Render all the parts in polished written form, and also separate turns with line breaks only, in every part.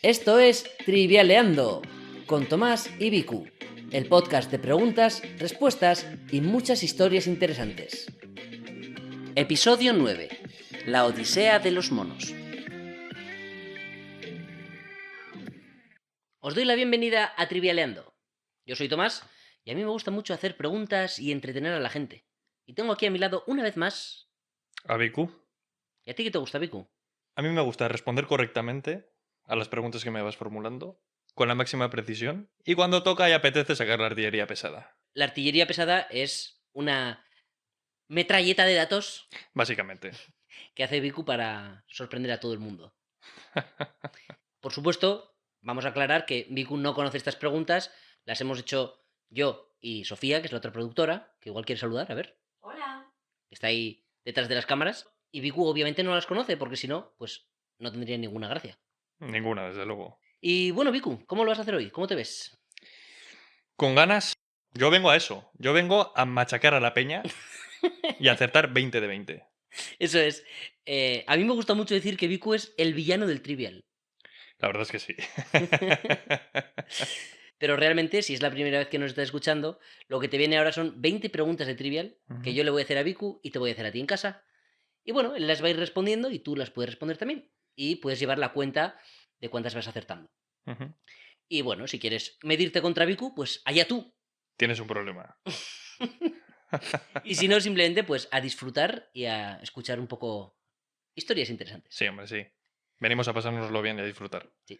Esto es Trivialeando con Tomás y Vicu, el podcast de preguntas, respuestas y muchas historias interesantes. Episodio 9. La Odisea de los monos. Os doy la bienvenida a Trivialeando. Yo soy Tomás y a mí me gusta mucho hacer preguntas y entretener a la gente. Y tengo aquí a mi lado una vez más...
¿A Vicu?
¿Y a ti qué te gusta, Vicu?
A mí me gusta responder correctamente a las preguntas que me vas formulando, con la máxima precisión, y cuando toca y apetece sacar la artillería pesada.
La artillería pesada es una metralleta de datos
Básicamente.
que hace Vicu para sorprender a todo el mundo. Por supuesto, vamos a aclarar que Vicu no conoce estas preguntas, las hemos hecho yo y Sofía, que es la otra productora, que igual quiere saludar, a ver.
Hola.
Que está ahí detrás de las cámaras. Y Vicu obviamente no las conoce, porque si no, pues no tendría ninguna gracia.
Ninguna, desde luego.
Y bueno, Vicu, ¿cómo lo vas a hacer hoy? ¿Cómo te ves?
Con ganas, yo vengo a eso. Yo vengo a machacar a la peña y a acertar 20 de 20.
Eso es. A mí me gusta mucho decir que Vicu es el villano del Trivial.
La verdad es que sí.
Pero realmente, si es la primera vez que nos estás escuchando, lo que te viene ahora son 20 preguntas de Trivial que yo le voy a hacer a Vicu y te voy a hacer a ti en casa. Y bueno, él las va a ir respondiendo y tú las puedes responder también. Y puedes llevar la cuenta de cuántas vas acertando.
Ujú.
Y bueno, si quieres medirte contra Vicu, pues allá tú.
Tienes un problema.
Y si no, simplemente pues a disfrutar y a escuchar un poco historias interesantes.
Sí, hombre, sí. Venimos a pasárnoslo bien y a disfrutar.
Sí.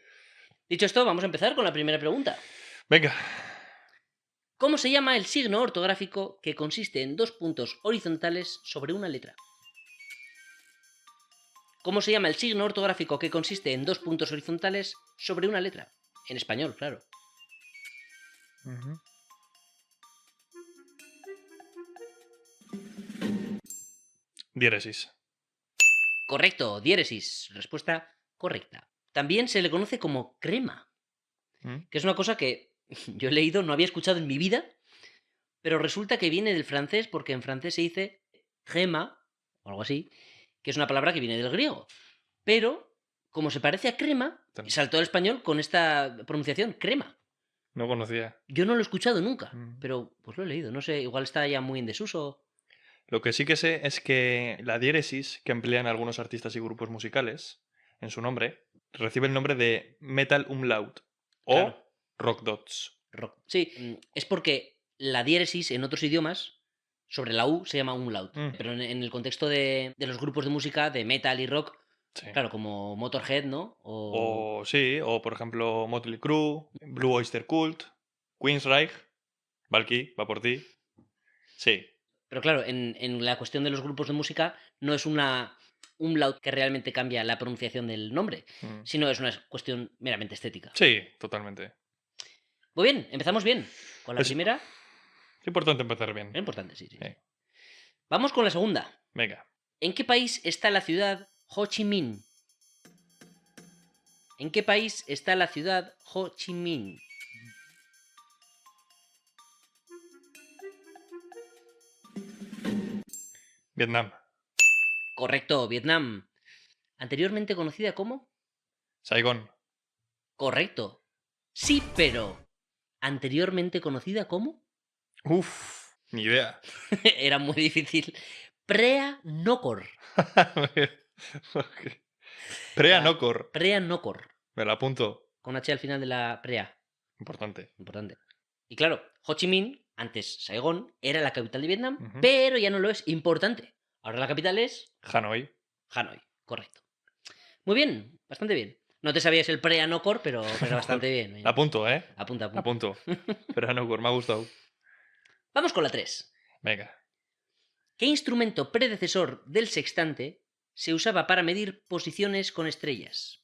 Dicho esto, vamos a empezar con la primera pregunta.
Venga.
¿Cómo se llama el signo ortográfico que consiste en dos puntos horizontales sobre una letra? ¿Cómo se llama el signo ortográfico que consiste en dos puntos horizontales sobre una letra? En español, claro.
Ujú. Diéresis.
Correcto, diéresis. Respuesta correcta. También se le conoce como crema,
¿Mm?
que es una cosa que yo he leído, no había escuchado en mi vida, pero resulta que viene del francés porque en francés se dice crema, o algo así, que es una palabra que viene del griego. Pero, como se parece a crema, saltó al español con esta pronunciación, crema.
No conocía.
Yo no lo he escuchado nunca,
Mm.
pero pues lo he leído. No sé, igual está ya muy en desuso.
Lo que sí que sé es que la diéresis que emplean algunos artistas y grupos musicales en su nombre recibe el nombre de metal umlaut
Claro.
o rock dots.
Sí, es porque la diéresis en otros idiomas sobre la U se llama umlaut.
Mm.
Pero en el contexto de los grupos de música, de metal y rock,
Sí.
claro, como Motorhead, ¿no?
O sí, o por ejemplo Motley Crue, Blue Oyster Cult, Queensryche, Valky, va por ti. Sí,
Pero claro, en la cuestión de los grupos de música no es una umlaut que realmente cambia la pronunciación del nombre,
Mm.
sino es una cuestión meramente estética.
Sí, totalmente.
Muy bien, empezamos bien. Con la
Es
primera,
es importante empezar bien.
es importante, sí.
Sí.
Vamos con la segunda.
Venga.
¿En qué país está la ciudad Ho Chi Minh? ¿En qué país está la ciudad Ho Chi Minh?
Vietnam.
Correcto, Vietnam. ¿Anteriormente conocida como?
Saigón.
Correcto. Sí, pero ¿anteriormente conocida como?
Uf, ni idea.
Era muy difícil. Prea Nocor.
Prea Nocor.
Prea Nocor.
Me la apunto.
Con H al final de la Prea.
Importante.
Importante. Y claro, Ho Chi Minh, antes Saigón, era la capital de Vietnam,
Ujú.
pero ya no lo es. Importante. Ahora la capital es
Hanoi.
Hanoi. Correcto. Muy bien, bastante bien. No te sabías el Prea Nocor, pero bastante bien. Venga.
Apunto, ¿eh?
Apunta, apunta.
Apunto. Prea Nocor, me ha gustado.
Vamos con la 3.
Venga.
¿Qué instrumento predecesor del sextante se usaba para medir posiciones con estrellas?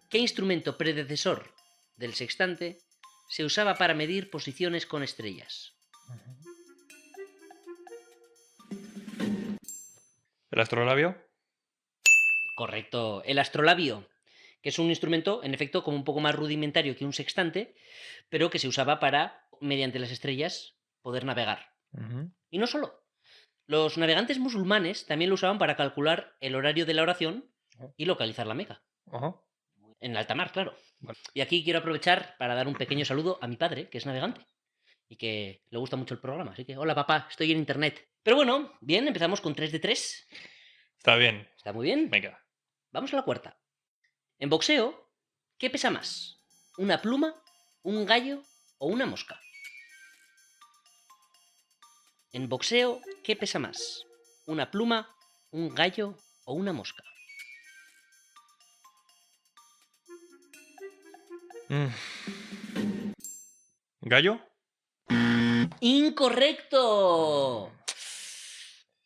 ¿Qué instrumento predecesor del sextante se usaba para medir posiciones con estrellas?
¿El astrolabio?
Correcto, el astrolabio, que es un instrumento, en efecto, como un poco más rudimentario que un sextante, pero que se usaba para, mediante las estrellas, poder navegar.
Ujú.
Y no solo. Los navegantes musulmanes también lo usaban para calcular el horario de la oración y localizar la Meca.
Ajá.
En alta mar, claro.
Vale.
Y aquí quiero aprovechar para dar un pequeño saludo a mi padre, que es navegante y que le gusta mucho el programa. Así que, hola papá, estoy en internet. Pero bueno, bien, empezamos con 3 de 3.
Está bien.
Está muy bien.
Venga.
Vamos a la cuarta. En boxeo, ¿qué pesa más? ¿Una pluma, un gallo o una mosca? En boxeo, ¿qué pesa más? ¿Una pluma, un gallo o una mosca?
¿Gallo?
¡Incorrecto!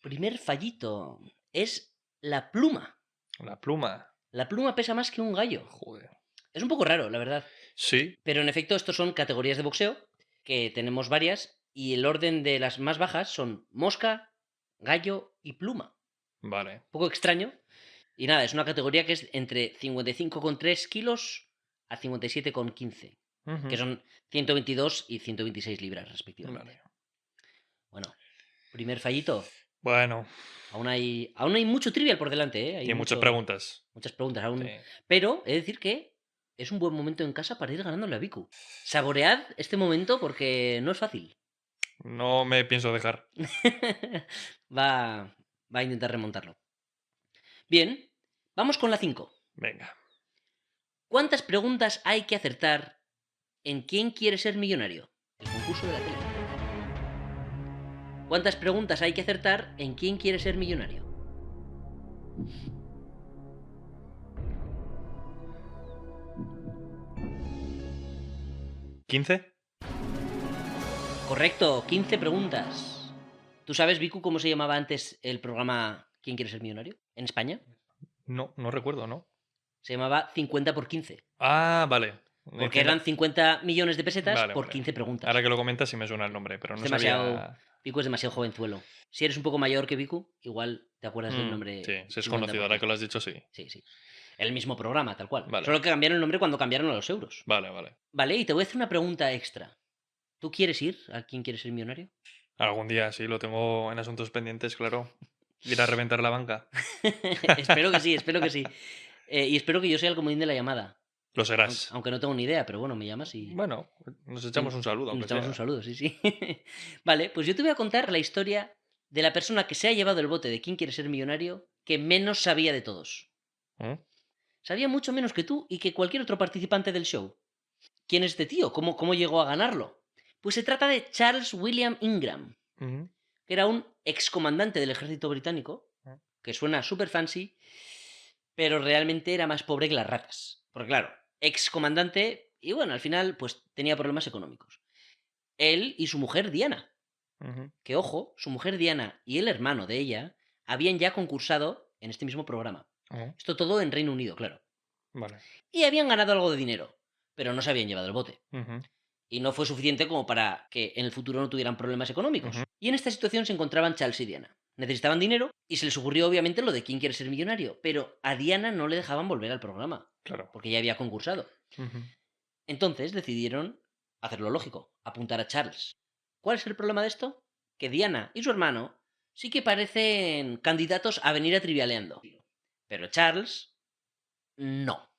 Primer fallito. Es la pluma.
La pluma.
La pluma pesa más que un gallo.
Joder.
Es un poco raro, la verdad.
Sí.
Pero en efecto, estos son categorías de boxeo, que tenemos varias, y el orden de las más bajas son mosca, gallo y pluma.
Vale.
Un poco extraño. Y nada, es una categoría que es entre 55,3 kilos a 57,15,
Ujú.
que son 122 y 126 libras respectivamente.
Vale.
Bueno, primer fallito.
Bueno.
Aún hay mucho trivial por delante, ¿eh?
Y muchas preguntas.
Muchas preguntas aún.
Sí.
Pero he de decir que es un buen momento en casa para ir ganándole a Vicu. Saboread este momento porque no es fácil.
No me pienso dejar.
va a intentar remontarlo. Bien, vamos con la 5.
Venga.
¿Cuántas preguntas hay que acertar en ¿Quién quiere ser millonario? El concurso de la tele. ¿Cuántas preguntas hay que acertar en ¿Quién quiere ser millonario?
¿15?
Correcto, 15 preguntas. ¿Tú sabes, Vicu, cómo se llamaba antes el programa ¿Quién quiere ser millonario? En España.
No recuerdo, ¿no?
Se llamaba 50 por 15.
Ah, vale.
Porque eran 50 millones de pesetas
Vale,
por
vale.
15 preguntas.
Ahora que lo comentas sí me suena el nombre, pero
Es
no
demasiado.
sabía...
Vicu es demasiado jovenzuelo. Si eres un poco mayor que Vicu, igual te acuerdas del nombre.
Sí, si es
50
conocido,
por
ahora
15.
que lo has dicho, sí.
Sí, sí. El mismo programa, tal cual.
Vale.
Solo que cambiaron el nombre cuando cambiaron a los euros.
Vale, vale.
Vale, y te voy a hacer una pregunta extra. ¿Tú quieres ir a ¿Quién quiere ser millonario?
Algún día sí, lo tengo en asuntos pendientes, claro. Ir a reventar la banca.
Espero que sí, espero que sí. Y espero que yo sea el comodín de la llamada.
Lo serás.
Aunque no tengo ni idea, pero bueno, me llamas y...
Bueno, nos echamos un saludo,
Nos
aunque
echamos
sea.
un saludo, sí, sí. Vale, pues yo te voy a contar la historia de la persona que se ha llevado el bote de ¿Quién quiere ser millonario que menos sabía de todos.
¿Eh?
Sabía mucho menos que tú y que cualquier otro participante del show. ¿Quién es este tío? ¿Cómo llegó a ganarlo? Pues se trata de Charles William Ingram,
Ujú.
que era un excomandante del ejército británico,
Ah.
que suena súper fancy, pero realmente era más pobre que las ratas. Porque claro, excomandante y bueno, al final pues tenía problemas económicos. Él y su mujer Diana,
Ujú.
que ojo, su mujer Diana y el hermano de ella habían ya concursado en este mismo programa.
Ah,
Esto todo en Reino Unido, claro.
vale.
Y habían ganado algo de dinero, pero no se habían llevado el bote.
Ujú.
Y no fue suficiente como para que en el futuro no tuvieran problemas económicos.
Ujú.
Y en esta situación se encontraban Charles y Diana. Necesitaban dinero y se les ocurrió obviamente lo de quién quiere ser millonario, pero a Diana no le dejaban volver al programa,
Claro.
porque ya había concursado.
Ujú.
Entonces decidieron hacer lo lógico, apuntar a Charles. ¿Cuál es el problema de esto? Que Diana y su hermano sí que parecen candidatos a venir a Trivialeando. Pero Charles, no.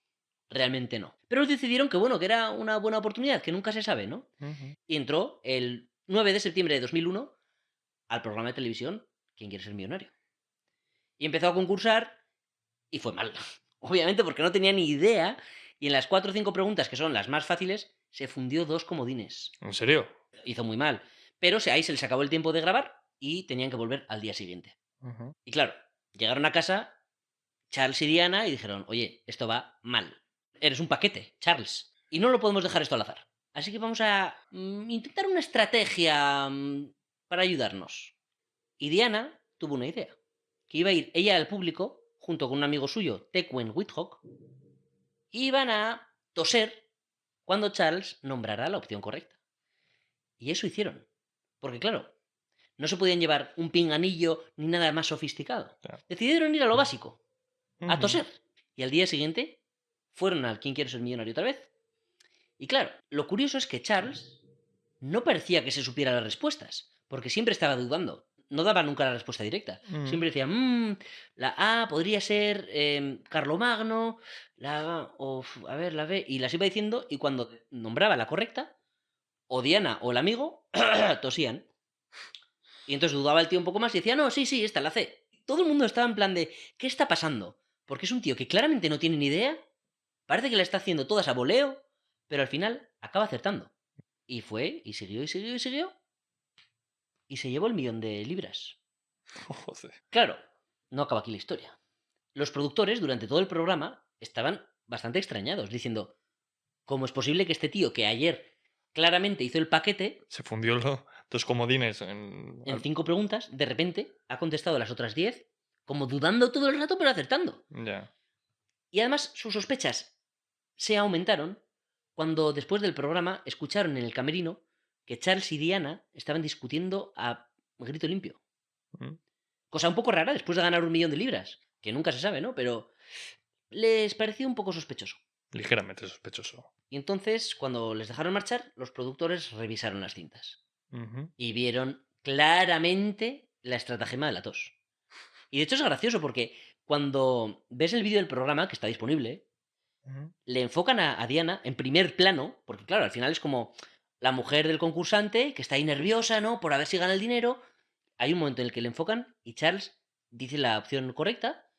Realmente no. Pero decidieron que bueno, que era una buena oportunidad, que nunca se sabe, ¿no?
Ujú.
Y entró el 9 de septiembre de 2001 al programa de televisión ¿Quién quiere ser millonario? Y empezó a concursar y fue mal. Obviamente porque no tenía ni idea y en las 4 o 5 preguntas, que son las más fáciles, se fundió 2 comodines.
¿En serio?
Hizo muy mal. Pero ahí se les acabó el tiempo de grabar y tenían que volver al día siguiente.
Ujú.
Y claro, llegaron a casa Charles y Diana y dijeron, oye, esto va mal. Eres un paquete, Charles. Y no lo podemos dejar esto al azar. Así que vamos a intentar una estrategia para ayudarnos. Y Diana tuvo una idea. Que iba a ir ella al público, junto con un amigo suyo, Tequen Whithawk, y iban a toser cuando Charles nombrara la opción correcta. Y eso hicieron. Porque claro, no se podían llevar un pinganillo ni nada más sofisticado.
Claro.
Decidieron ir a lo básico, a
Ujú.
toser. Y al día siguiente fueron al ¿Quién quiere ser millonario otra vez? Y claro, lo curioso es que Charles no parecía que se supiera las respuestas, porque siempre estaba dudando. no daba nunca la respuesta directa. Siempre decía, la A podría ser Carlomagno, a ver, la B, y las iba diciendo, y cuando nombraba la correcta, o Diana o el amigo tosían. Y entonces dudaba el tío un poco más y decía, no, sí, esta, la C. Todo el mundo estaba en plan de, ¿qué está pasando? Porque es un tío que claramente no tiene ni idea, parece que la está haciendo todas a voleo, pero al final acaba acertando. Y fue, y siguió, y se llevó el 1.000.000 de libras.
Joder.
Claro, no acaba aquí la historia. Los productores, durante todo el programa, estaban bastante extrañados, diciendo, ¿cómo es posible que este tío que ayer claramente hizo el paquete,
Se fundió los comodines en...
en 5 preguntas, de repente ha contestado las otras 10, como dudando todo el rato, pero acertando?
Ya.
Y además sus sospechas se aumentaron cuando después del programa escucharon en el camerino que Charles y Diana estaban discutiendo a grito limpio.
Mm.
Cosa un poco rara después de ganar 1.000.000 de libras, que nunca se sabe, ¿no? Pero les pareció un poco sospechoso.
Ligeramente sospechoso.
Y entonces, cuando les dejaron marchar, los productores revisaron las cintas.
Ujú.
Y vieron claramente la estratagema de la tos. Y de hecho es gracioso porque cuando ves el vídeo del programa, que está disponible,
Ujú.
le enfocan a Diana en primer plano, porque claro, al final es como la mujer del concursante que está ahí nerviosa, ¿no? Por a ver si gana el dinero. Hay un momento en el que le enfocan y Charles dice la opción correcta,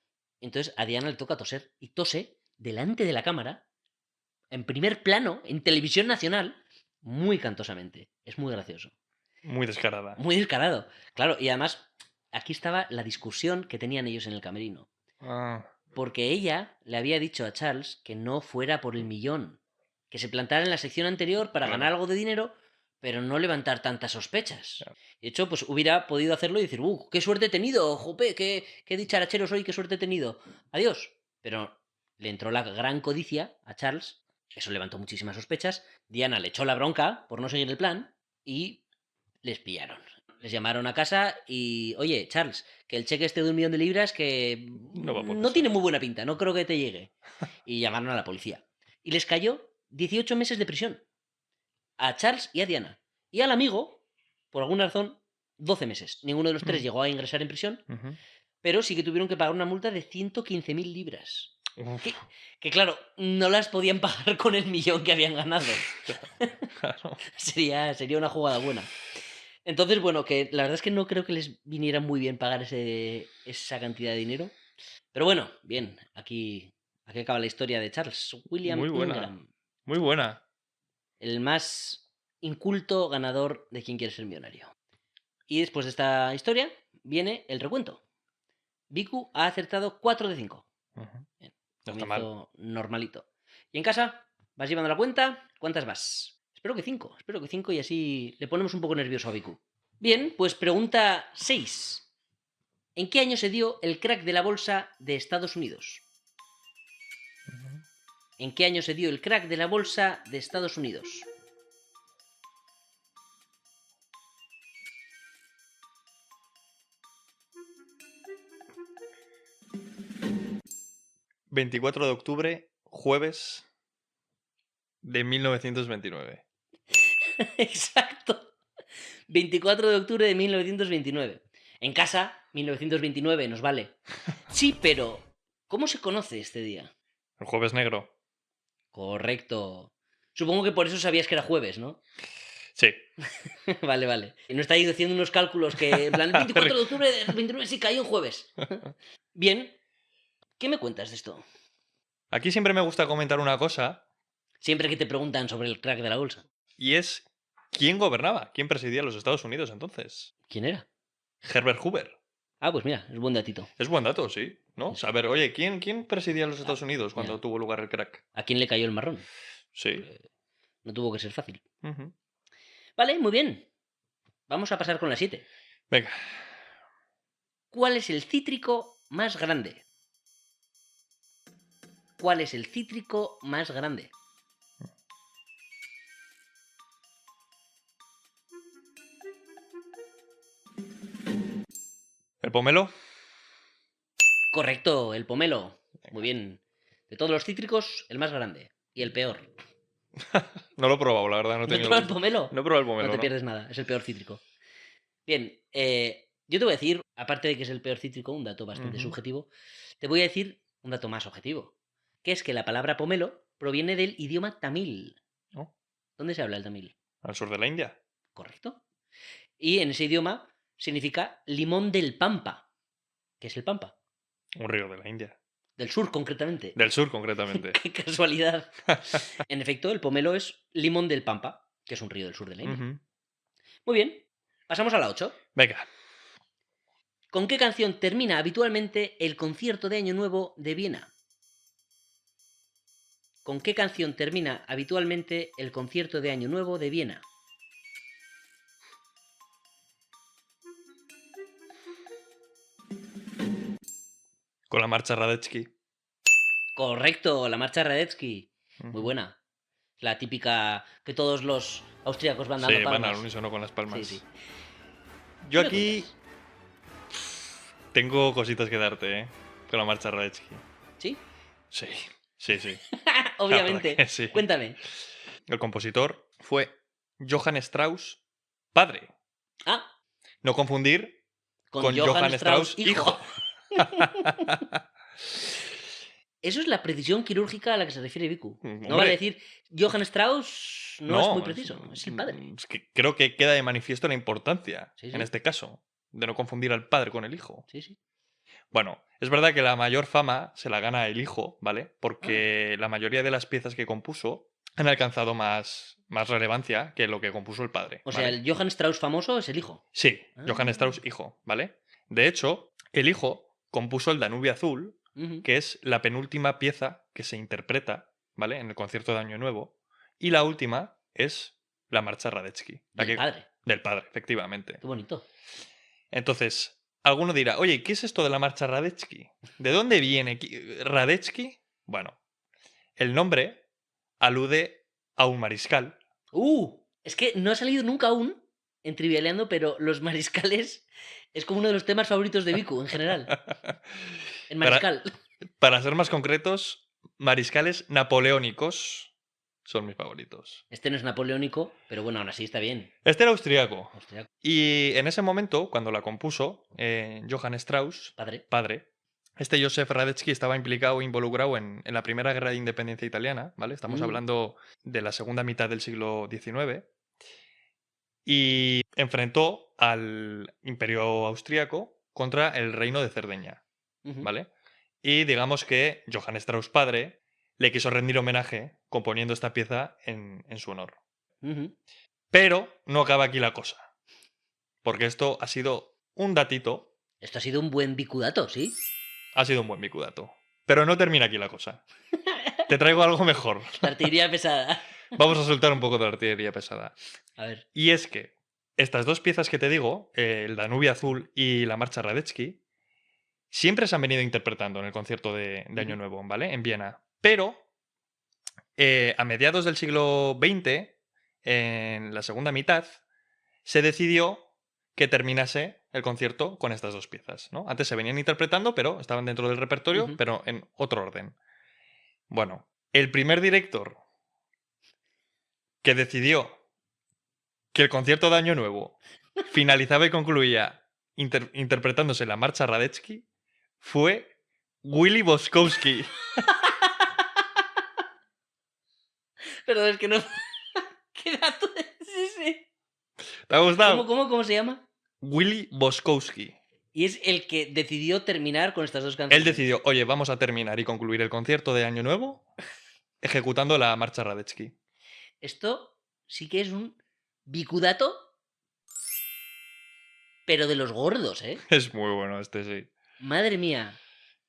entonces a Diana le toca toser y tose delante de la cámara, en primer plano, en televisión nacional, muy cantosamente. Es muy gracioso.
Muy descarada.
Muy descarado. Claro, y además aquí estaba la discusión que tenían ellos en el camerino.
Ah,
Porque ella le había dicho a Charles que no fuera por el millón, que se plantara en la sección anterior para ganar
claro.
algo de dinero, pero no levantar tantas sospechas.
Ya.
De hecho, pues hubiera podido hacerlo y decir, qué suerte he tenido, jope, qué dicharachero soy, qué suerte he tenido. Adiós. Pero le entró la gran codicia a Charles, eso levantó muchísimas sospechas. Diana le echó la bronca por no seguir el plan y les pillaron. Les llamaron a casa y, oye, Charles, que el cheque este de 1.000.000 de libras que
No va por
no
eso.
tiene muy buena pinta, no creo que te llegue. Y llamaron a la policía. Y les cayó 18 meses de prisión. A Charles y a Diana. Y al amigo, por alguna razón, 12 meses. Ninguno de los tres
Mm.
llegó a ingresar en prisión,
Ujú.
pero sí que tuvieron que pagar una multa de 115.000 libras.
Uf,
Que claro, no las podían pagar con el millón que habían ganado.
claro.
Sería una jugada buena. Entonces, bueno, que la verdad es que no creo que les viniera muy bien pagar esa cantidad de dinero. Pero bueno, bien, aquí acaba la historia de Charles William
Muy buena.
Ingram,
Muy buena.
el más inculto ganador de Quién quiere ser millonario. Y después de esta historia viene el recuento. Viku ha acertado 4 de 5.
Ujú.
Bien,
No está mal.
comienzo normalito. ¿Y en casa? ¿Vas llevando la cuenta? ¿Cuántas vas? Espero que 5 y así le ponemos un poco nervioso a Viku. Bien, pues pregunta 6. ¿En qué año se dio el crack de la bolsa de Estados Unidos?
Ujú.
¿En qué año se dio el crack de la bolsa de Estados Unidos?
24 de octubre, jueves de 1929.
Exacto. 24 de octubre de 1929. En casa, 1929 nos vale. Sí, pero ¿cómo se conoce este día?
El jueves negro.
Correcto. Supongo que por eso sabías que era jueves, ¿no?
Sí.
Vale. Y no estáis haciendo unos cálculos que, en plan, 24 de octubre del 29 sí cayó en jueves. Bien. ¿Qué me cuentas de esto?
Aquí siempre me gusta comentar una cosa,
Siempre que te preguntan sobre el crack de la bolsa.
y es ¿quién gobernaba? ¿Quién presidía los Estados Unidos entonces?
¿Quién era?
Herbert Hoover.
Ah, pues mira, es buen datito.
Es buen dato, sí, ¿no?
Sí.
A ver, oye, ¿quién presidía los Estados Unidos cuando
Mira,
tuvo lugar el crack?
¿a quién le cayó el marrón?
Sí.
No tuvo que ser fácil.
Ujú.
Vale, muy bien. Vamos a pasar con la 7.
Venga.
¿Cuál es el cítrico más grande? ¿Cuál es el cítrico más grande?
¿El pomelo?
Correcto, el pomelo. Muy bien. De todos los cítricos, el más grande. Y el peor.
No lo he probado, la verdad, no he
¿No has
tenido
probado
el
el pomelo?
No he probado el
No
pomelo,
te
¿no?
pierdes nada, es el peor cítrico. Bien, Yo te voy a decir, aparte de que es el peor cítrico, un dato bastante
Ujú.
subjetivo, te voy a decir un dato más objetivo, que es que la palabra pomelo proviene del idioma tamil.
¿No?
¿Dónde se habla el tamil?
Al sur de la India.
¿Correcto? Y en ese idioma significa limón del Pampa. ¿Qué es el Pampa?
Un río de la India.
Del sur, concretamente.
Del sur, concretamente.
Qué casualidad. En efecto, el pomelo es limón del Pampa, que es un río del sur de la India.
Ujú.
Muy bien, pasamos a la 8.
Venga.
¿Con qué canción termina habitualmente el concierto de Año Nuevo de Viena? ¿Con qué canción termina habitualmente el concierto de Año Nuevo de Viena?
Con la marcha Radetzky.
Correcto, la marcha Radetzky. Muy
Ujú.
buena. La típica que todos los austríacos van dando
Sí, van al
palmas.
unísono con las palmas.
Sí.
Yo
¿Qué me
aquí
cuentas?
tengo cositas que darte, ¿eh? Con la marcha Radetzky.
¿Sí?
Sí, sí.
Obviamente.
Que sí.
Cuéntame.
El compositor fue Johann Strauss, padre.
Ah,
No confundir
con
con
Johann
Johann
Strauss,
Strauss,
hijo.
hijo.
Eso es la precisión quirúrgica a la que se refiere Vicu. No vale
Hombre,
decir Johann Strauss no es muy
no,
preciso, es el padre.
es que creo que queda de manifiesto la importancia,
Sí,
en
sí,
este caso, de no confundir al padre con el hijo.
sí.
Bueno, es verdad que la mayor fama se la gana el hijo, ¿vale?
Ah,
Porque la mayoría de las piezas que compuso han alcanzado más relevancia que lo que compuso el padre,
o sea,
¿vale?
el Johann Strauss famoso es el hijo.
Sí, Johann
Ah,
Strauss, hijo, ¿vale? De hecho, el hijo compuso el Danubio Azul,
ujú.
que es la penúltima pieza que se interpreta, ¿vale? En el concierto de Año Nuevo. Y la última es la marcha Radetzky, la
Del
que
padre.
del padre, efectivamente.
Qué bonito.
Entonces, alguno dirá, oye, ¿qué es esto de la marcha Radetzky? ¿De dónde viene Radetzky? Bueno, el nombre alude a un mariscal.
Es que no ha salido nunca aún en Trivialeando, pero los mariscales es como uno de los temas favoritos de Vicu en general. El
Para,
mariscal.
para ser más concretos, mariscales napoleónicos son mis favoritos.
Este no es napoleónico, pero bueno, aún así está bien.
Este era austriaco.
Austriaco.
Y en ese momento, cuando la compuso Johann Strauss,
Padre.
padre, este Joseph Radetzky estaba implicado, involucrado en la primera guerra de independencia italiana, ¿vale? Estamos hablando de la segunda mitad del siglo XIX. Y enfrentó al imperio austriaco contra el reino de Cerdeña,
Ujú,
¿vale? Y digamos que Johann Strauss padre le quiso rendir homenaje componiendo esta pieza en su honor.
ujú.
Pero no acaba aquí la cosa, porque esto ha sido un datito,
Esto ha sido un buen bicudato, ¿sí?
ha sido un buen bicudato. Pero no termina aquí la cosa. Te traigo algo mejor.
La artillería pesada.
Vamos a soltar un poco de artillería pesada.
A ver.
Y es que estas dos piezas que te digo, el Danubio Azul y la Marcha Radetzky, siempre se han venido interpretando en el concierto de Año
Ujú,
Nuevo, ¿vale? En Viena. Pero a mediados del siglo XX, en la segunda mitad, se decidió que terminase el concierto con estas dos piezas, ¿no? Antes se venían interpretando, pero estaban dentro del repertorio,
ujú.
pero en otro orden. Bueno, el primer director que decidió que el concierto de Año Nuevo finalizaba y concluía interpretándose la marcha Radetzky fue Willy Boskowski.
Perdón, es que no. ¿Qué dato es ese?
¿Te ha gustado?
¿Cómo se llama?
Willy Boskowski.
Y es el que decidió terminar con estas dos
Él
canciones.
decidió, oye, vamos a terminar y concluir el concierto de Año Nuevo ejecutando la marcha Radetzky.
Esto sí que es un bicudato, pero de los gordos, ¿eh?
Es muy bueno este, sí.
Madre mía.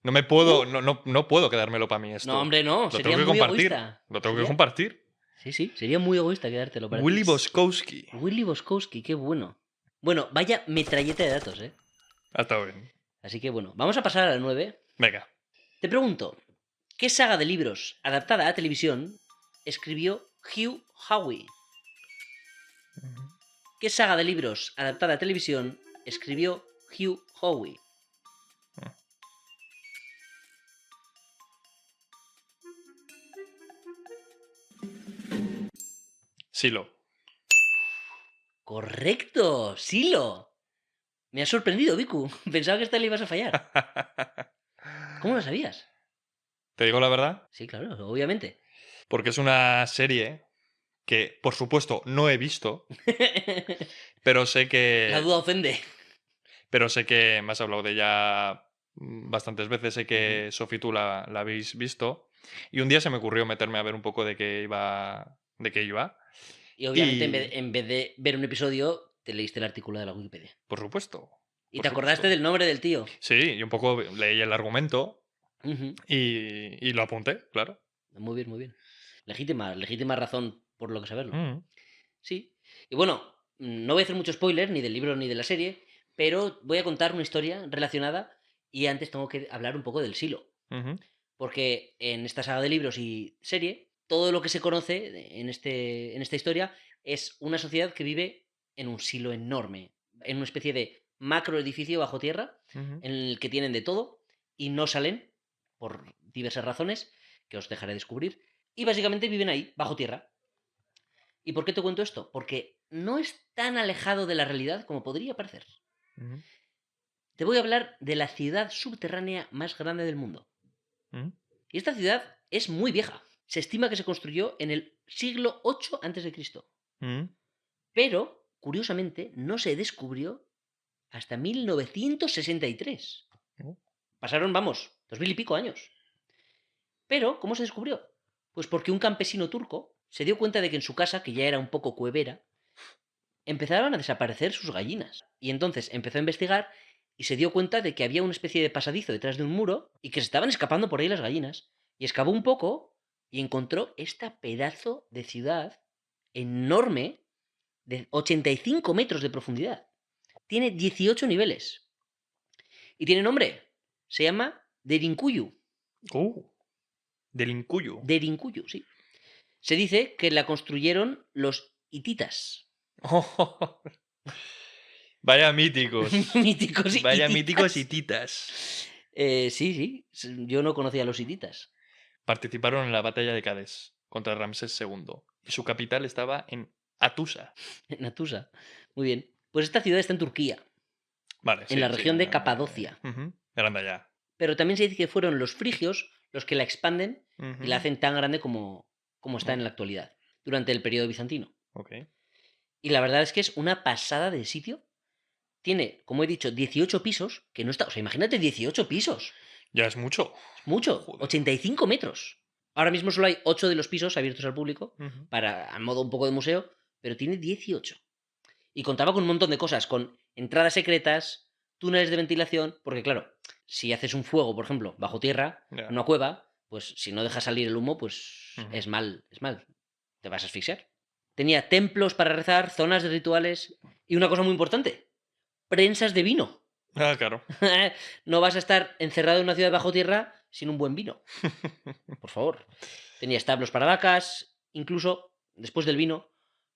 No me puedo, no puedo quedármelo para mí
No,
esto.
hombre, no.
Lo
Sería
tengo que
muy
compartir.
egoísta.
Lo tengo que compartir.
Sí. Sería muy egoísta quedártelo para
Willy
ti.
Boskowski.
Willy Boskowski, qué bueno. Bueno, vaya metralleta de datos, ¿eh?
Hasta bien.
Así que bueno, vamos a pasar a la 9.
Venga.
Te pregunto, ¿qué saga de libros adaptada a televisión escribió Hugh Howey? ¿Qué saga de libros adaptada a televisión escribió Hugh Howey?
Silo.
Correcto, Silo. Me has sorprendido, Vicu. Pensaba que esta le ibas a fallar. ¿Cómo lo sabías?
¿Te digo la verdad?
Sí, claro, obviamente.
Porque es una serie que, por supuesto, no he visto, pero sé
La
que
duda ofende.
Pero sé que me has hablado de ella bastantes veces, sé
Ujú.
que Sofi tú la habéis visto. Y un día se me ocurrió meterme a ver un poco de qué iba.
Y obviamente
Y,
en vez de ver un episodio, te leíste el artículo de la Wikipedia.
por supuesto,
Y
por
te acordaste
supuesto.
del nombre del tío.
Sí, y un poco leí el argumento
Ujú.
y lo apunté, claro.
Muy bien, muy bien. Legítima razón por lo que saberlo.
Mm,
Sí. Y bueno, no voy a hacer mucho spoiler, ni del libro ni de la serie, pero voy a contar una historia relacionada y antes tengo que hablar un poco del silo.
ujú,
Porque en esta saga de libros y serie, todo lo que se conoce en esta historia es una sociedad que vive en un silo enorme, en una especie de macro edificio bajo tierra,
ujú.
en el que tienen de todo y no salen por diversas razones que os dejaré descubrir. Y básicamente viven ahí, bajo tierra. ¿Y por qué te cuento esto? Porque no es tan alejado de la realidad como podría parecer.
Ujú,
Te voy a hablar de la ciudad subterránea más grande del mundo.
ujú,
Y esta ciudad es muy vieja. Se estima que se construyó en el siglo VIII a.C.
ujú.
Pero, curiosamente, no se descubrió hasta 1963.
Oh,
Pasaron, vamos, 2000 y pico años. Pero, ¿cómo se descubrió? Pues porque un campesino turco se dio cuenta de que en su casa, que ya era un poco cuevera, empezaban a desaparecer sus gallinas. Y entonces empezó a investigar y se dio cuenta de que había una especie de pasadizo detrás de un muro y que se estaban escapando por ahí las gallinas. Y excavó un poco y encontró esta pedazo de ciudad enorme de 85 metros de profundidad. Tiene 18 niveles. Y tiene nombre. Se llama Derinkuyu.
del Incuyo.
Derinkuyu, sí. Se dice que la construyeron los hititas.
Vaya míticos.
Míticos
Vaya míticos
hititas.
hititas.
Sí, sí. Yo no conocía a los hititas.
Participaron en la batalla de Cádiz contra Ramsés II. Y su capital estaba en Atusa.
Natusa. Muy bien. Pues esta ciudad está en Turquía,
Vale,
en la
sí, sí.
región de Capadocia.
Ujú, eran de allá.
Pero también se dice que fueron los frigios los que la expanden y la
Ujú,
hacen tan grande como está en
oh,
la actualidad, durante el periodo bizantino.
ok.
Y la verdad es que es una pasada de sitio. Tiene, como he dicho, 18 pisos, que no está... O sea, imagínate 18 pisos.
Ya es mucho.
Es mucho.
Joder.
85 metros. Ahora mismo solo hay 8 de los pisos abiertos al público,
Ujú,
a modo un poco de museo, pero tiene 18. Y contaba con un montón de cosas, con entradas secretas, túneles de ventilación, porque claro, si haces un fuego, por ejemplo, bajo tierra,
ya.
una cueva, pues si no dejas salir el humo, pues
Ujú.
es mal, te vas a asfixiar. Tenía templos para rezar, zonas de rituales y una cosa muy importante, prensas de vino.
Ah, claro.
No vas a estar encerrado en una ciudad bajo tierra sin un buen vino, por favor. Tenía establos para vacas, incluso, después del vino,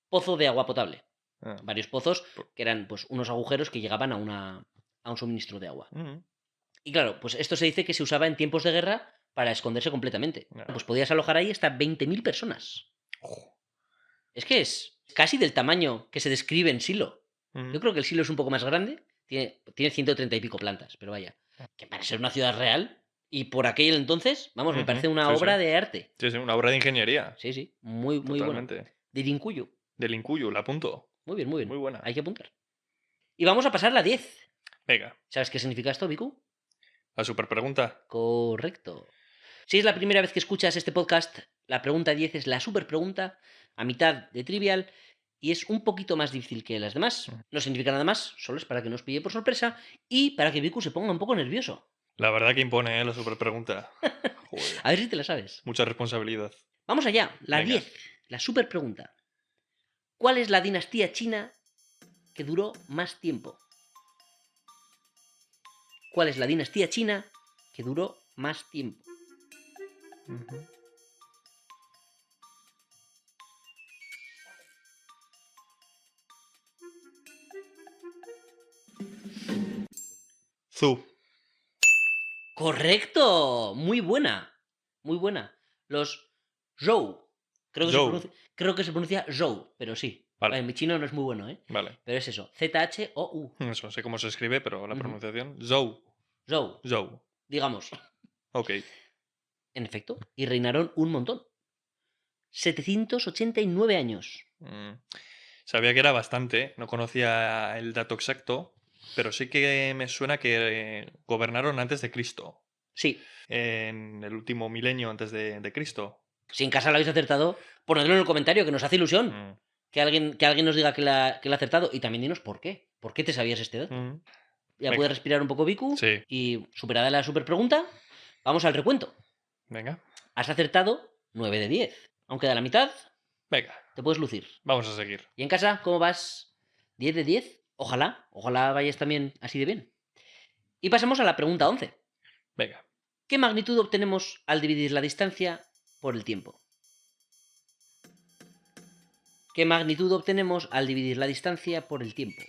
pozo de agua potable.
Ah,
Varios pozos
por-
que eran pues unos agujeros que llegaban a un suministro de agua.
ujú,
Y claro, pues esto se dice que se usaba en tiempos de guerra para esconderse completamente.
ya.
Pues podías alojar ahí hasta 20.000 personas.
Ojo.
Es que es casi del tamaño que se describe en Silo.
Ujú,
Yo creo que el Silo es un poco más grande, tiene 130 y pico plantas, pero vaya, que para ser una ciudad real y por aquel entonces, vamos, me
ujú,
parece una
sí, sí.
obra de arte.
Sí, sí, una obra de ingeniería.
Sí, sí, muy, muy bueno.
Totalmente.
De Rincuyo.
Del Incuyo, la apunto.
Muy bien, muy
Muy
bien.
buena.
Hay que apuntar. Y vamos a pasar la 10.
Venga,
¿Sabes qué significa esto, Vicu?
la super pregunta.
Correcto. Si es la primera vez que escuchas este podcast, la pregunta 10 es la super pregunta, a mitad de trivial, y es un poquito más difícil que las demás. No significa nada más, solo es para que nos pille por sorpresa y para que Vicu se ponga un poco nervioso.
La verdad que impone, ¿eh? La super pregunta. Joder.
A ver si te la sabes.
Mucha responsabilidad.
Vamos allá, la
Venga.
10, la super pregunta. ¿Cuál es la dinastía china que duró más tiempo? ¿Cuál es la dinastía china que duró más tiempo?
Ujú. Zu.
Correcto, muy buena, muy buena. Los Zhou, creo que se
Zhou.
pronuncia, creo que se pronuncia Zhou, pero sí.
Vale,
Vale, mi chino no es muy bueno, ¿eh?
vale.
Pero es eso, Z-H-O-U.
Eso, sé cómo se escribe, pero la
Ujú.
pronunciación. Zhou.
Zhou,
Zhou.
digamos.
Ok.
En efecto, y reinaron un montón. 789 años.
Mm, Sabía que era bastante, no conocía el dato exacto, pero sí que me suena que gobernaron antes de Cristo,
Sí,
en el último milenio antes de Cristo.
si en casa lo habéis acertado, ponedlo en el comentario, que nos hace ilusión.
Mm,
Que alguien nos diga que la ha acertado. Y también dinos por qué. ¿Por qué te sabías este dato?
mm.
Ya puedes
Venga,
respirar un poco, Vicu.
sí,
Y superada la super pregunta, vamos al recuento.
venga,
Has acertado 9 de 10. Aún queda la mitad,
venga,
te puedes lucir.
vamos a seguir.
¿Y en casa cómo vas? ¿10 de 10? Ojalá vayas también así de bien. Y pasamos a la pregunta 11.
Venga,
¿Qué magnitud obtenemos al dividir la distancia por el tiempo? ¿Qué magnitud obtenemos al dividir la distancia por el tiempo?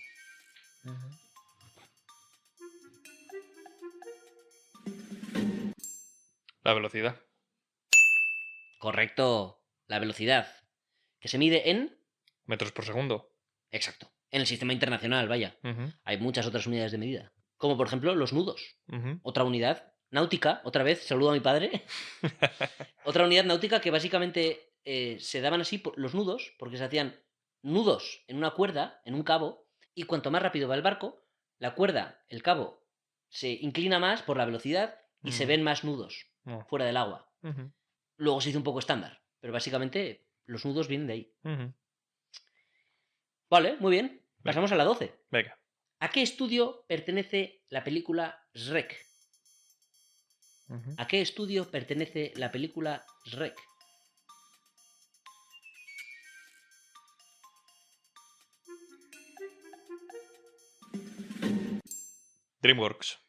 la velocidad.
Correcto, la velocidad, que se mide en...
Metros por segundo.
Exacto, en el sistema internacional, vaya.
Ujú,
Hay muchas otras unidades de medida, como por ejemplo los nudos.
ujú.
Otra unidad náutica, otra vez, saludo a mi padre. Otra unidad náutica que básicamente se daban así los nudos, porque se hacían nudos en una cuerda, en un cabo, y cuanto más rápido va el barco, la cuerda, el cabo, se inclina más por la velocidad y se
Mm,
ven más nudos
no,
fuera del agua.
ujú,
Luego se hizo un poco estándar, pero básicamente los nudos vienen de ahí.
ujú.
Vale, muy bien.
Venga,
Pasamos a la 12.
venga.
¿A qué estudio pertenece la película Shrek?
Ujú.
¿A qué estudio pertenece la película Shrek?
DreamWorks.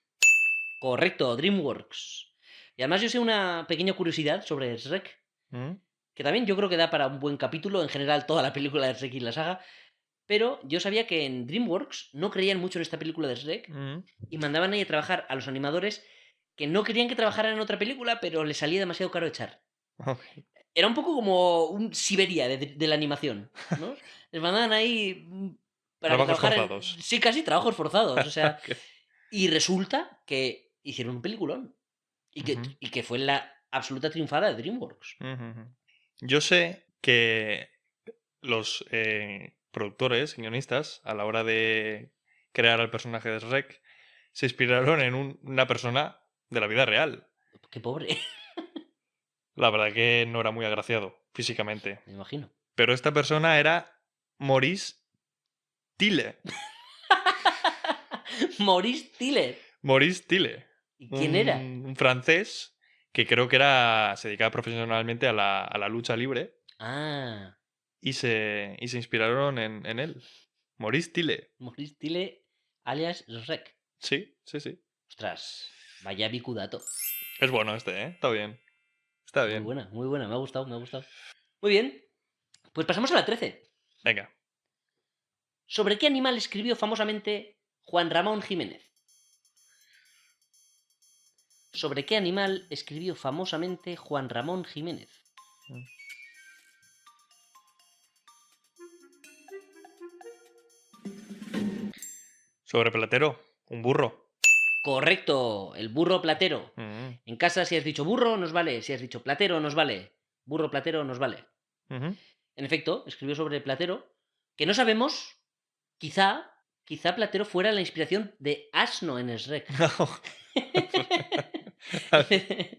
Correcto, DreamWorks. Y además yo sé una pequeña curiosidad sobre Shrek,
Mm,
que también yo creo que da para un buen capítulo, en general toda la película de Shrek y la saga, pero yo sabía que en DreamWorks no creían mucho en esta película de Shrek
mm.
y mandaban ahí a trabajar a los animadores que no querían que trabajaran en otra película, pero les salía demasiado caro echar.
Ok.
Era un poco como un Siberia de la animación, ¿no? Les mandaban ahí para que
Trabajos
trabajaran,
forzados.
sí, casi trabajos forzados, o sea,
Ok.
y resulta que hicieron un peliculón y que,
Ujú,
y que fue la absoluta triunfada de DreamWorks.
ujú, ujú. Yo sé que los productores, guionistas, a la hora de crear al personaje de Shrek, se inspiraron en una persona de la vida real.
Qué pobre,
La verdad que no era muy agraciado físicamente.
me imagino.
Pero esta persona era Maurice Tille.
Maurice Tiller.
Maurice Tille.
¿Y quién era?
Un francés que creo que se dedicaba profesionalmente a la lucha libre
Ah,
y se inspiraron en él. Maurice Tille.
Maurice Tiller alias Shrek.
Sí, sí, sí.
Ostras, vaya bicudato.
Es bueno este, ¿eh? Está bien. Está bien.
Muy buena, me ha gustado, me ha gustado. Muy bien, pues pasamos a la 13.
Venga.
¿Sobre qué animal escribió famosamente Juan Ramón Jiménez? ¿Sobre qué animal escribió famosamente Juan Ramón Jiménez?
Sobre Platero. Un burro.
Correcto, el burro platero.
Mm,
En casa si has dicho burro nos vale, si has dicho platero nos vale. Burro platero nos vale.
ujú.
En efecto, escribió sobre Platero, que no sabemos, quizá Platero fuera la inspiración de Asno en Shrek.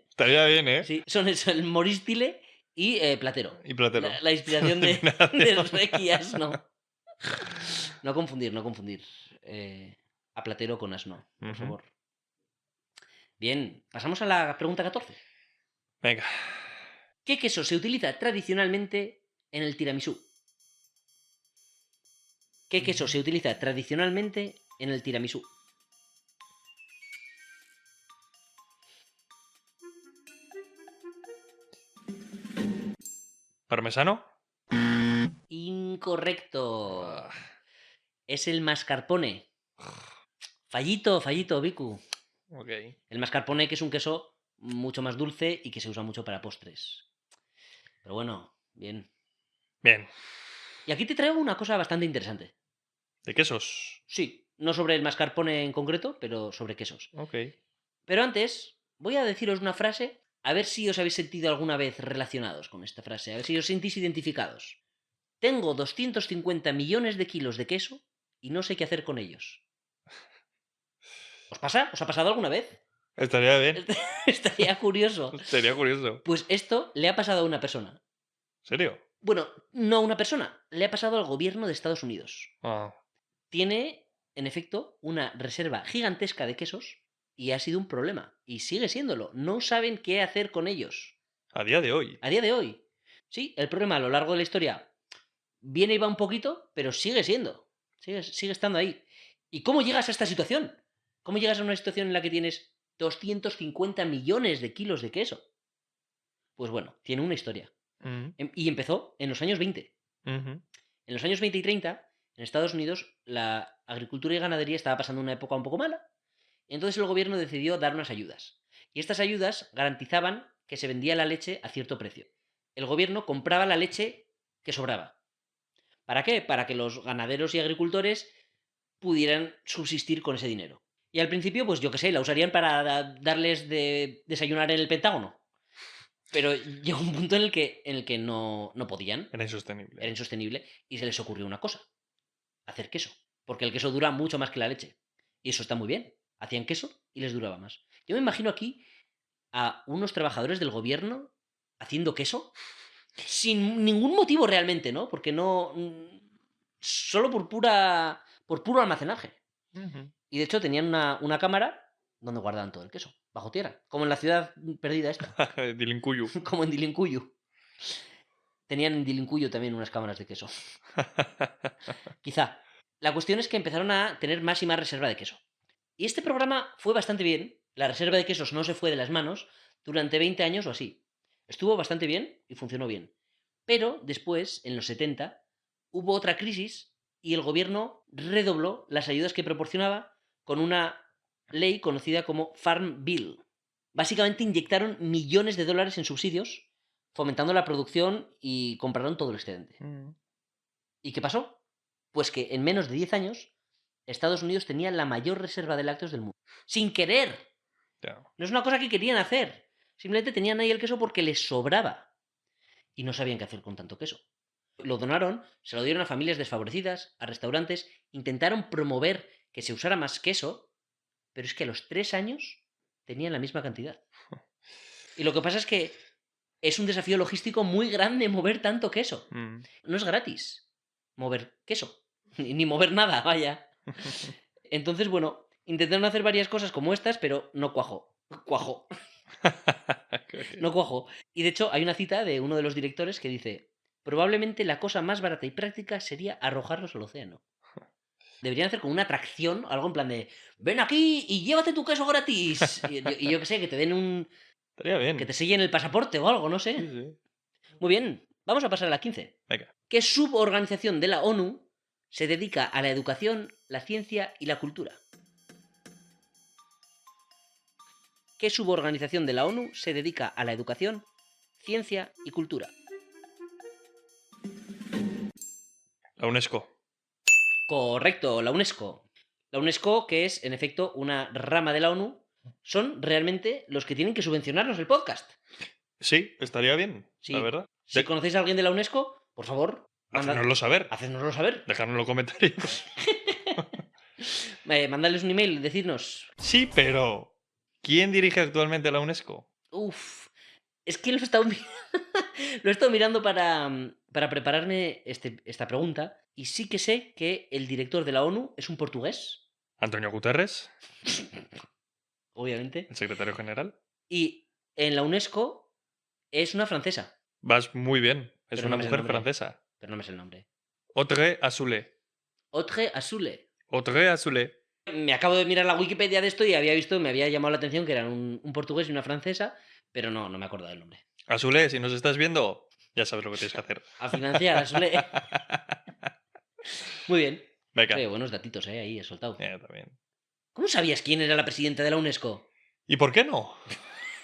Estaría bien, ¿eh?
Sí, son eso, el Moristile y Platero.
Y
La,
Platero.
la inspiración de, de
Combinación.
Shrek y Asno. No confundir, no confundir. A Platero con Asno, por
Ujú.
favor. Bien, pasamos a la pregunta 14.
Venga.
¿Qué queso se utiliza tradicionalmente en el tiramisú? ¿Qué queso se utiliza tradicionalmente en el tiramisú?
¿Parmesano?
Incorrecto.
Ah,
Es el mascarpone. Fallito, Vicu.
ok.
El mascarpone, que es un queso mucho más dulce y que se usa mucho para postres. Pero bueno, bien.
Bien.
Y aquí te traigo una cosa bastante interesante.
¿De quesos?
Sí, no sobre el mascarpone en concreto, pero sobre quesos.
Ok.
Pero antes, voy a deciros una frase, a ver si os habéis sentido alguna vez relacionados con esta frase, a ver si os sentís identificados. Tengo 250 millones de kilos de queso y no sé qué hacer con ellos. ¿Os pasa? ¿Os ha pasado alguna vez?
Estaría bien.
Estaría curioso.
Sería curioso.
Pues esto le ha pasado a una persona.
¿En serio?
Bueno, no a una persona, le ha pasado al gobierno de Estados Unidos.
Ah,
Tiene, en efecto, una reserva gigantesca de quesos y ha sido un problema. Y sigue siéndolo. No saben qué hacer con ellos.
a día de hoy.
A día de hoy. Sí, el problema a lo largo de la historia viene y va un poquito, pero sigue siendo. Sigue estando ahí. ¿Y cómo llegas a esta situación? ¿Cómo llegas a una situación en la que tienes 250 millones de kilos de queso? Pues bueno, tiene una historia.
Mm,
Y empezó en los años 20.
ujú.
En los años 20 y 30, en Estados Unidos, la agricultura y ganadería estaba pasando una época un poco mala. Entonces el gobierno decidió dar unas ayudas. Y estas ayudas garantizaban que se vendía la leche a cierto precio. El gobierno compraba la leche que sobraba. ¿Para qué? Para que los ganaderos y agricultores pudieran subsistir con ese dinero. Y al principio, pues yo qué sé, la usarían para darles de desayunar en el Pentágono. Pero llegó un punto en el que no podían.
Era insostenible.
Era insostenible. Y se les ocurrió una cosa. Hacer queso. Porque el queso dura mucho más que la leche. Y eso está muy bien. Hacían queso y les duraba más. Yo me imagino aquí a unos trabajadores del gobierno haciendo queso sin ningún motivo realmente, ¿no? Porque no... Solo por puro almacenaje.
Ujú.
Y de hecho tenían una cámara donde guardaban todo el queso, bajo tierra. Como en la ciudad perdida esta.
Dilincuyu.
Como en Dilincuyu. Tenían en Dilincuyu también unas cámaras de queso. Quizá. La cuestión es que empezaron a tener más y más reserva de queso. Y este programa fue bastante bien. La reserva de quesos no se fue de las manos durante 20 años o así. Estuvo bastante bien y funcionó bien. Pero después, en los 70, hubo otra crisis y el gobierno redobló las ayudas que proporcionaba con una ley conocida como Farm Bill. Básicamente inyectaron millones de dólares en subsidios, fomentando la producción y compraron todo el excedente.
Mm.
¿Y qué pasó? Pues que en menos de 10 años, Estados Unidos tenía la mayor reserva de lácteos del mundo. Sin querer.
Ya.
No es una cosa que querían hacer. Simplemente tenían ahí el queso porque les sobraba. Y no sabían qué hacer con tanto queso. Lo donaron, se lo dieron a familias desfavorecidas, a restaurantes, intentaron promover que se usara más queso, pero es que a los 3 años tenían la misma cantidad. Y lo que pasa es que es un desafío logístico muy grande mover tanto queso.
Mm.
No es gratis mover queso, ni mover nada, vaya. Entonces, bueno, intentaron hacer varias cosas como estas, pero no cuajó. Cuajó. No cuajó. Y de hecho, hay una cita de uno de los directores que dice: probablemente la cosa más barata y práctica sería arrojarlos al océano. Deberían hacer como una atracción, algo en plan de: ven aquí y llévate tu queso gratis. Y yo qué sé, que te den
Estaría bien.
que te sellen el pasaporte o algo, no sé.
Sí, sí.
Muy bien, vamos a pasar a la 15.
Venga.
¿Qué suborganización de la ONU se dedica a la educación, la ciencia y la cultura? ¿Qué suborganización de la ONU se dedica a la educación, ciencia y cultura?
La UNESCO.
Correcto, la UNESCO. La UNESCO, que es, en efecto, una rama de la ONU, son realmente los que tienen que subvencionarnos el podcast.
Sí, estaría bien,
Sí.
la verdad.
Si conocéis a alguien de la UNESCO, por favor,
Hacednoslo saber.
hacednoslo saber.
Dejadnos en los comentarios.
Mandadles un email, decirnos.
Sí, pero ¿quién dirige actualmente la UNESCO?
Uf, es que lo he estado, lo he estado mirando para prepararme esta pregunta y sí que sé que el director de la ONU es un portugués,
Antonio Guterres,
obviamente,
el secretario general.
y en la UNESCO es una francesa,
Vas muy bien. Es
Pero
una
no me sé el
mujer
nombre.
francesa.
pero no me sé el nombre.
Audrey Azoulay.
Audrey Azoulay.
Audrey Azoulay.
Me acabo de mirar la Wikipedia de esto y me había llamado la atención que eran un portugués y una francesa, pero no me acuerdo del nombre.
Azoulay, si nos estás viendo, ya sabes lo que tienes que hacer.
A financiar, Azoulay. Muy bien.
Venga.
Oye, buenos datitos, ahí he soltado.
También.
¿Cómo sabías quién era la presidenta de la UNESCO?
¿Y por qué no?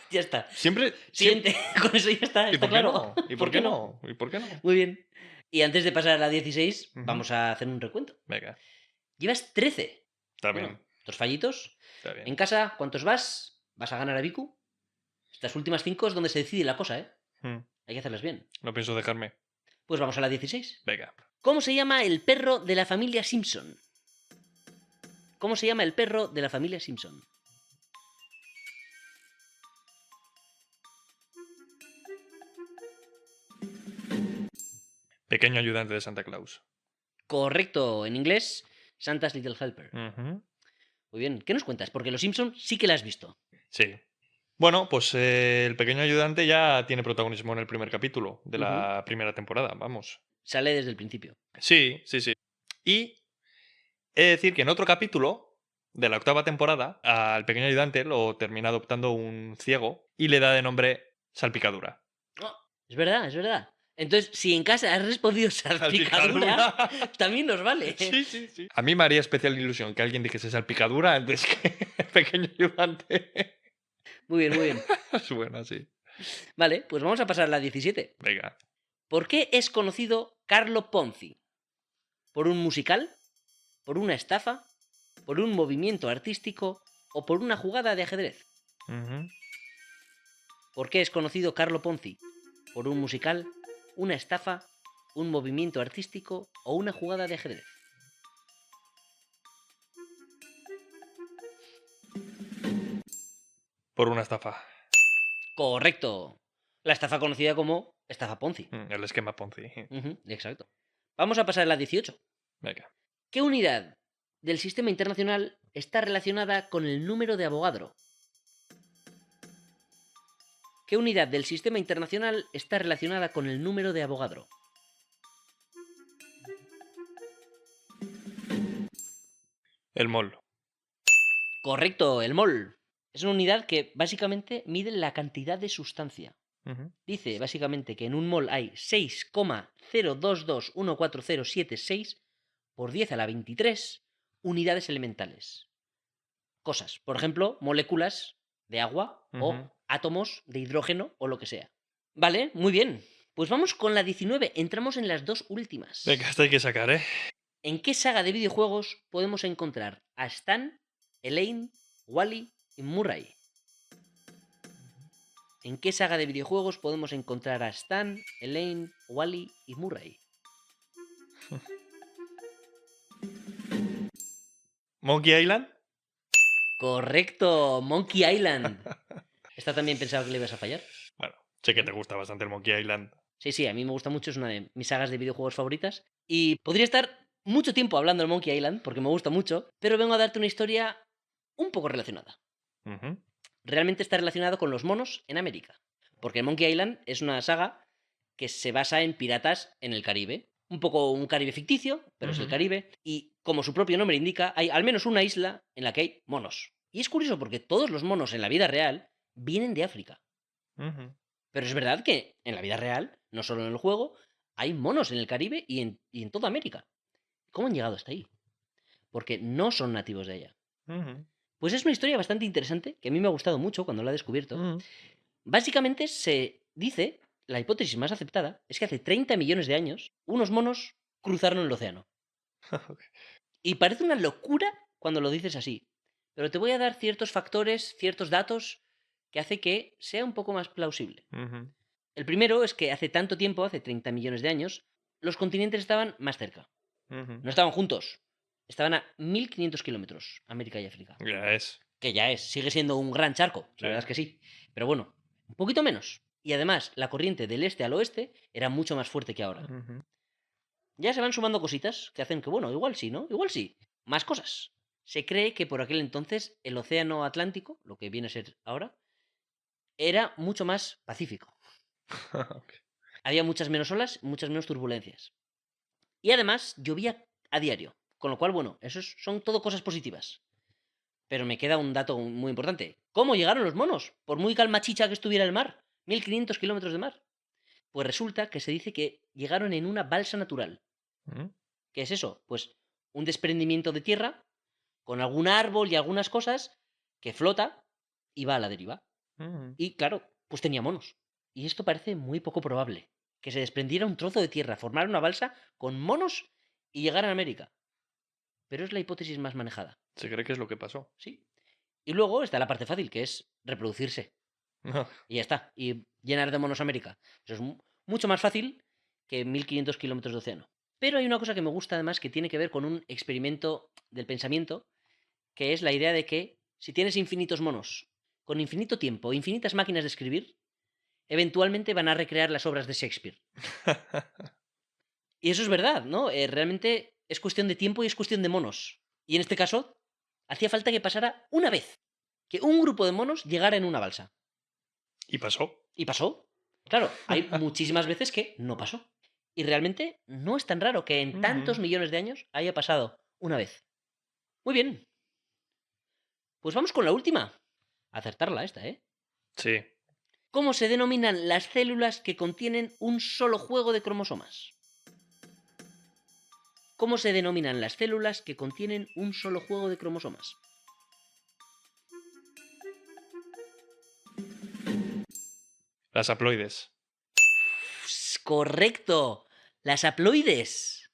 Ya está.
Siempre.
Siguiente. Con eso ya está,
¿Y
está
por qué
claro.
no? ¿Y por qué no? ¿Y por qué no?
Muy bien. Y antes de pasar a la 16,
Ujú.
vamos a hacer un recuento.
Venga,
Llevas 13.
está
Bueno,
bien,
2 fallitos.
está bien.
En casa, ¿cuántos vas? ¿Vas a ganar a Viku? Estas últimas 5 es donde se decide la cosa, ¿eh?
Mm,
Hay que hacerlas bien.
No pienso dejarme.
Pues vamos a la 16.
Venga.
¿Cómo se llama el perro de la familia Simpson? ¿Cómo se llama el perro de la familia Simpson?
Pequeño ayudante de Santa Claus.
Correcto, en inglés, Santa's Little Helper.
Ujú.
Muy bien, ¿qué nos cuentas? Porque los Simpson sí que la has visto.
Sí. Bueno, pues el pequeño ayudante ya tiene protagonismo en el primer capítulo de
Ujú.
la primera temporada, vamos.
Sale desde el principio.
Sí, sí, sí. Y he de decir que en otro capítulo de la octava temporada, al pequeño ayudante lo termina adoptando un ciego y le da de nombre Salpicadura.
Oh, es verdad, es verdad. Entonces, si en casa has respondido salpicadura, también nos vale.
Sí, sí, sí. A mí me haría especial ilusión que alguien dijese Salpicadura antes que pequeño ayudante.
Muy bien, muy bien.
Es bueno, sí.
Vale, pues vamos a pasar a la 17.
Venga.
¿Por qué es conocido Carlo Ponzi? ¿Por un musical? ¿Por una estafa? ¿Por un movimiento artístico? ¿O por una jugada de ajedrez?
Ujú.
¿Por qué es conocido Carlo Ponzi? ¿Por un musical? ¿Una estafa? ¿Un movimiento artístico? ¿O una jugada de ajedrez?
Por una estafa.
Correcto. La estafa conocida como estafa Ponzi.
El esquema Ponzi.
Ujú, exacto. Vamos a pasar a la 18.
Venga.
¿Qué unidad del sistema internacional está relacionada con el número de Avogadro? ¿Qué unidad del sistema internacional está relacionada con el número de Avogadro?
El mol.
Correcto, el mol. Es una unidad que básicamente mide la cantidad de sustancia.
Ujú.
Dice básicamente que en un mol hay 6,02214076 por 10 a la 23 unidades elementales. Cosas, por ejemplo, moléculas de agua
Ujú.
o átomos de hidrógeno o lo que sea. Vale, muy bien. Pues vamos con la 19. Entramos en las dos últimas.
Venga, esta hay que sacar, ¿eh?
¿En qué saga de videojuegos podemos encontrar a Stan, Elaine, Wally y Murray? ¿En qué saga de videojuegos podemos encontrar a Stan, Elaine, Wally y Murray?
Monkey Island.
Correcto, Monkey Island. Esta también pensaba que le ibas a fallar.
Bueno, sé que te gusta bastante el Monkey Island.
Sí, sí, a mí me gusta mucho, es una de mis sagas de videojuegos favoritas. Y podría estar mucho tiempo hablando del Monkey Island, porque me gusta mucho, pero vengo a darte una historia un poco relacionada.
Ujú.
Realmente está relacionado con los monos en América. Porque el Monkey Island es una saga que se basa en piratas en el Caribe. Un poco un Caribe ficticio, pero es el
Ujú.
Caribe. Y como su propio nombre indica, hay al menos una isla en la que hay monos. Y es curioso porque todos los monos en la vida real vienen de África.
Ujú.
Pero es verdad que en la vida real, no solo en el juego, hay monos en el Caribe y en toda América. ¿Cómo han llegado hasta ahí? Porque no son nativos de allá.
Ujú.
Pues es una historia bastante interesante, que a mí me ha gustado mucho cuando la he descubierto.
Ujú.
Básicamente se dice, la hipótesis más aceptada, es que hace 30 millones de años unos monos cruzaron el océano. Y parece una locura cuando lo dices así. Pero te voy a dar ciertos factores, ciertos datos, que hace que sea un poco más plausible.
Ujú.
El primero es que hace tanto tiempo, hace 30 millones de años, los continentes estaban más cerca.
Ujú.
No estaban juntos. Estaban a 1500 kilómetros, América y África.
Ya es.
Que ya es, sigue siendo un gran charco,
Sí.
la verdad es que sí. Pero bueno, un poquito menos. Y además, la corriente del este al oeste era mucho más fuerte que ahora.
Ujú.
Ya se van sumando cositas que hacen que, bueno, igual sí, ¿no? Igual sí. Más cosas. Se cree que por aquel entonces el océano Atlántico, lo que viene a ser ahora, era mucho más pacífico.
Ok.
Había muchas menos olas, muchas menos turbulencias. Y además llovía a diario. Con lo cual, bueno, esos son todo cosas positivas. Pero me queda un dato muy importante. ¿Cómo llegaron los monos? Por muy calmachicha que estuviera el mar. 1500 kilómetros de mar. Pues resulta que se dice que llegaron en una balsa natural.
Ujú.
¿Qué es eso? Pues un desprendimiento de tierra con algún árbol y algunas cosas que flota y va a la deriva.
Ujú.
Y claro, pues tenía monos. Y esto parece muy poco probable. que se desprendiera un trozo de tierra, formara una balsa con monos y llegara a América. Pero es la hipótesis más manejada,
Se cree que es lo que pasó.
¿sí? Y luego está la parte fácil, que es reproducirse. Y ya está. Y llenar de monos América. Eso es mucho más fácil que 1500 kilómetros de océano. Pero hay una cosa que me gusta además que tiene que ver con un experimento del pensamiento, que es la idea de que si tienes infinitos monos, con infinito tiempo, infinitas máquinas de escribir, eventualmente van a recrear las obras de Shakespeare. Y eso es verdad, ¿no? Realmente es cuestión de tiempo y es cuestión de monos. Y en este caso, hacía falta que pasara una vez. Que un grupo de monos llegara en una balsa.
Y pasó.
Y pasó. Claro, hay muchísimas veces que no pasó. Y realmente no es tan raro que en tantos millones de años haya pasado una vez. Muy bien. Pues vamos con la última. Acertarla esta, ¿eh?
Sí.
¿Cómo se denominan las células que contienen un solo juego de cromosomas? ¿Cómo se denominan las células que contienen un solo juego de cromosomas?
Las haploides.
Correcto. Las haploides.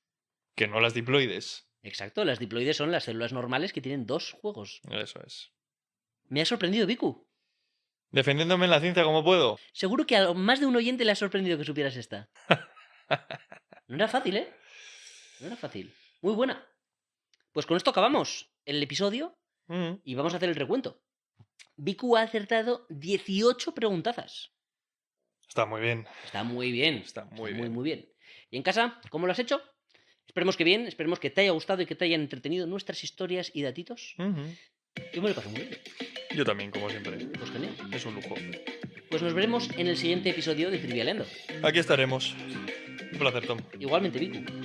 Que no las diploides.
Exacto, las diploides son las células normales que tienen dos juegos.
Eso es.
Me ha sorprendido, Vicu.
Defendiéndome en la ciencia como puedo.
Seguro que a más de un oyente le ha sorprendido que supieras esta. No era fácil, ¿eh? No era fácil. Muy buena. Pues con esto acabamos el episodio y vamos a hacer el recuento. Vicu ha acertado 18 preguntazas.
Está muy bien.
Está muy bien.
Está muy bien.
Muy bien. ¿Y en casa, cómo lo has hecho? Esperemos que bien, esperemos que te haya gustado y que te hayan entretenido nuestras historias y datitos. Yo me lo paso muy bien.
Yo también, como siempre.
Pues genial.
Es un lujo.
Pues nos veremos en el siguiente episodio de Trivialeando.
Aquí estaremos. Un placer, Tom.
Igualmente, Vicu.